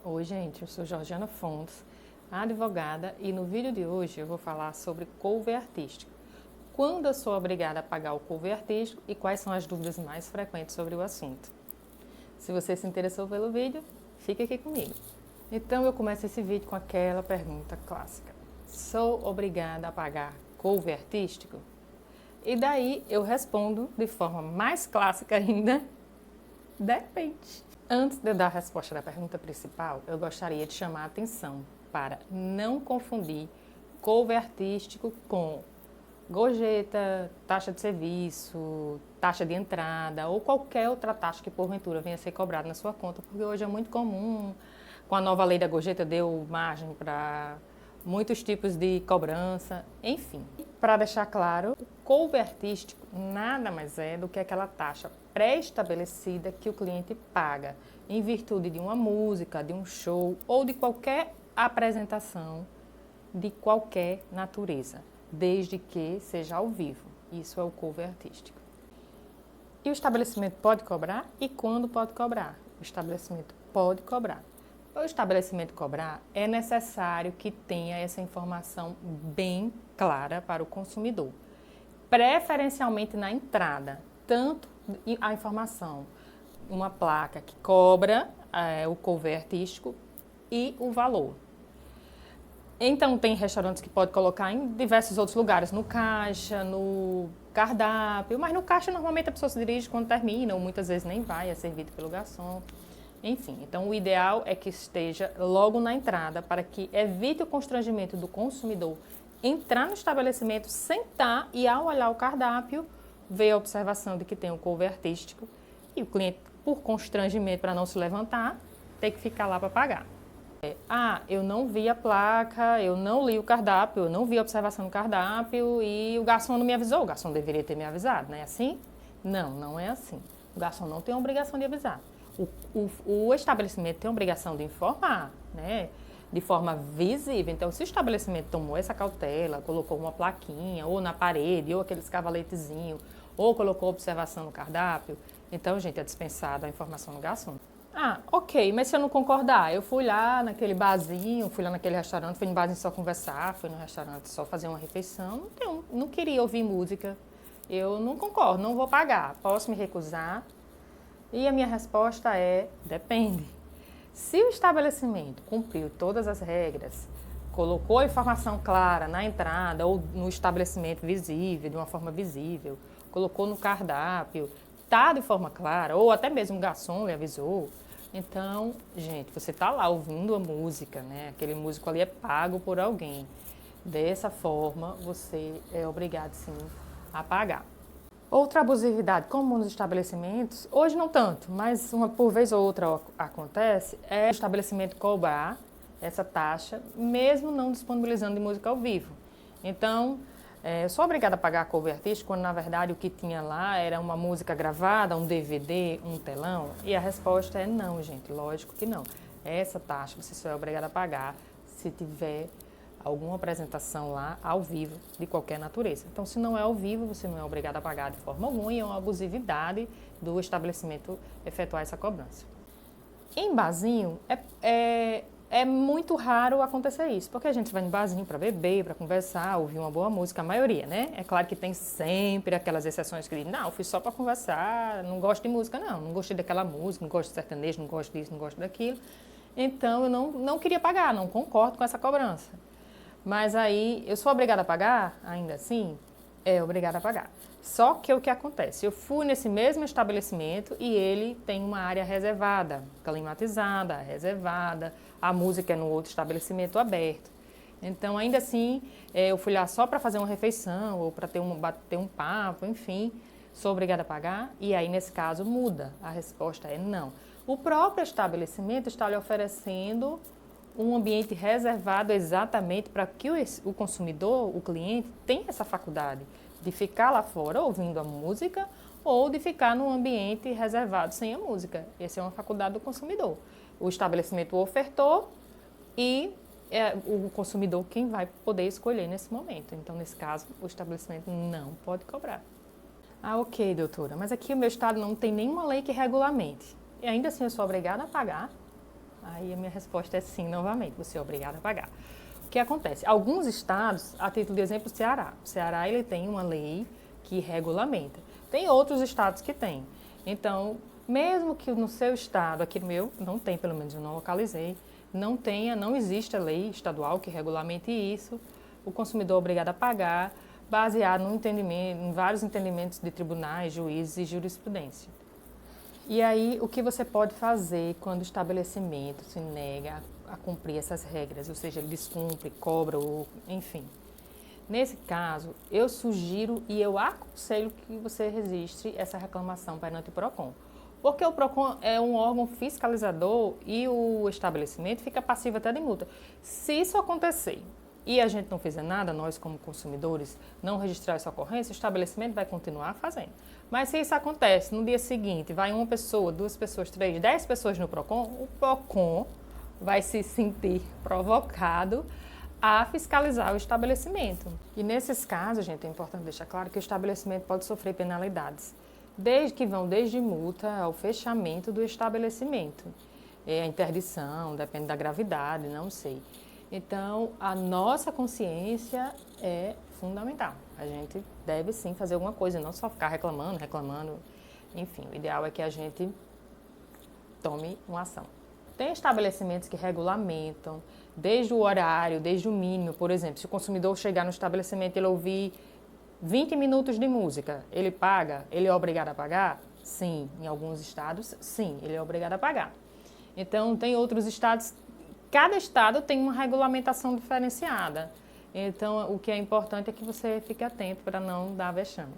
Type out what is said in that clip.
Oi, gente, eu sou Georgiana Fontes, advogada, e no vídeo de hoje eu vou falar sobre cover artístico. Quando eu sou obrigada a pagar o cover artístico e quais são as dúvidas mais frequentes sobre o assunto. Se você se interessou pelo vídeo, fique aqui comigo. Então eu começo esse vídeo com aquela pergunta clássica: sou obrigada a pagar cover artístico? E daí eu respondo de forma mais clássica ainda: depende. Antes de eu dar a resposta da pergunta principal, eu gostaria de chamar a atenção para não confundir cover artístico com gorjeta, taxa de serviço, taxa de entrada ou qualquer outra taxa que porventura venha a ser cobrada na sua conta, porque hoje é muito comum, com a nova lei da gorjeta deu margem para muitos tipos de cobrança, enfim. Para deixar claro, o cover artístico nada mais é do que aquela taxa pré-estabelecida que o cliente paga em virtude de uma música, de um show ou de qualquer apresentação de qualquer natureza, desde que seja ao vivo. Isso é o cover artístico. E o estabelecimento pode cobrar? E quando pode cobrar? O estabelecimento pode cobrar. Para o estabelecimento cobrar, é necessário que tenha essa informação bem clara para o consumidor, preferencialmente na entrada, tanto a informação, uma placa que cobra o cover artístico e o valor. Então, tem restaurantes que pode colocar em diversos outros lugares, no caixa, no cardápio, mas no caixa normalmente a pessoa se dirige quando termina, ou muitas vezes nem vai, é servido pelo garçom. Enfim, então o ideal é que esteja logo na entrada para que evite o constrangimento do consumidor entrar no estabelecimento, sentar e ao olhar o cardápio, ver a observação de que tem um cover artístico e o cliente, por constrangimento para não se levantar, tem que ficar lá para pagar. Eu não vi a placa, eu não li o cardápio, eu não vi a observação do cardápio e o garçom não me avisou. O garçom deveria ter me avisado, não é assim? Não, não é assim. O garçom não tem a obrigação de avisar. O estabelecimento tem a obrigação de informar, né? De forma visível. Então, se o estabelecimento tomou essa cautela, colocou uma plaquinha, ou na parede, ou aqueles cavaletezinhos, ou colocou observação no cardápio, então, gente, é dispensada a informação do garçom. Ok, mas se eu não concordar, eu fui lá naquele barzinho, fui lá naquele restaurante, fui no barzinho só conversar, fui no restaurante só fazer uma refeição, não queria ouvir música, eu não concordo, não vou pagar, posso me recusar? E a minha resposta é: depende. Se o estabelecimento cumpriu todas as regras, colocou a informação clara na entrada ou no estabelecimento visível, de uma forma visível, colocou no cardápio, está de forma clara, ou até mesmo o garçom lhe avisou, então, gente, você está lá ouvindo a música, né? Aquele músico ali é pago por alguém. Dessa forma, você é obrigado, sim, a pagar. Outra abusividade comum nos estabelecimentos, hoje não tanto, mas por vez ou outra acontece, é o estabelecimento cobrar essa taxa, mesmo não disponibilizando de música ao vivo. Então, eu sou obrigada a pagar a cover artístico quando, na verdade, o que tinha lá era uma música gravada, um DVD, um telão? E a resposta é não, gente, lógico que não. Essa taxa você só é obrigada a pagar se tiver alguma apresentação lá ao vivo de qualquer natureza. Então, se não é ao vivo, você não é obrigado a pagar de forma alguma e é uma abusividade do estabelecimento efetuar essa cobrança. Em barzinho, é muito raro acontecer isso, porque a gente vai em barzinho para beber, para conversar, ouvir uma boa música, a maioria, né? É claro que tem sempre aquelas exceções que dizem: não, fui só para conversar, não gosto de música, não gostei daquela música, não gosto de sertanejo, não gosto disso, não gosto daquilo. Então, eu não queria pagar, não concordo com essa cobrança. Mas aí, eu sou obrigada a pagar, ainda assim? É obrigada a pagar. Só que o que acontece? Eu fui nesse mesmo estabelecimento e ele tem uma área reservada, climatizada, reservada, a música é no outro estabelecimento aberto. Então, ainda assim, eu fui lá só para fazer uma refeição ou para bater um papo, enfim, sou obrigada a pagar? E aí, nesse caso, muda. A resposta é não. O próprio estabelecimento está lhe oferecendo um ambiente reservado exatamente para que o consumidor, o cliente, tenha essa faculdade de ficar lá fora ouvindo a música ou de ficar num ambiente reservado sem a música. Essa é uma faculdade do consumidor. O estabelecimento ofertou e é o consumidor quem vai poder escolher nesse momento. Então, nesse caso, o estabelecimento não pode cobrar. Ok, doutora, mas aqui o meu estado não tem nenhuma lei que regulamente. E ainda assim eu sou obrigada a pagar? Aí a minha resposta é sim, novamente, você é obrigado a pagar. O que acontece? Alguns estados, a título de exemplo, o Ceará. O Ceará ele tem uma lei que regulamenta. Tem outros estados que têm. Então, mesmo que no seu estado, aqui no meu, não tem, pelo menos eu não localizei, não existe a lei estadual que regulamente isso, o consumidor é obrigado a pagar, baseado no entendimento, em vários entendimentos de tribunais, juízes e jurisprudência. E aí, o que você pode fazer quando o estabelecimento se nega a cumprir essas regras, ou seja, ele descumpre, cobra, ou enfim. Nesse caso, eu sugiro e eu aconselho que você registre essa reclamação perante o PROCON. Porque o PROCON é um órgão fiscalizador e o estabelecimento fica passivo até de multa. Se isso acontecer e a gente não fizer nada, nós como consumidores, não registrar essa ocorrência, o estabelecimento vai continuar fazendo. Mas se isso acontece no dia seguinte, vai uma pessoa, 2 pessoas, 3, 10 pessoas no PROCON, o PROCON vai se sentir provocado a fiscalizar o estabelecimento. E nesses casos, gente, é importante deixar claro que o estabelecimento pode sofrer penalidades, desde multa ao fechamento do estabelecimento. A interdição, depende da gravidade, não sei. Então, a nossa consciência é fundamental. A gente deve sim fazer alguma coisa, não só ficar reclamando. Enfim, o ideal é que a gente tome uma ação. Tem estabelecimentos que regulamentam, desde o horário, desde o mínimo. Por exemplo, se o consumidor chegar no estabelecimento e ele ouvir 20 minutos de música, ele paga? Ele é obrigado a pagar? Sim. Em alguns estados, sim, ele é obrigado a pagar. Então, tem outros estados, cada estado tem uma regulamentação diferenciada. Então, o que é importante é que você fique atento para não dar vexame.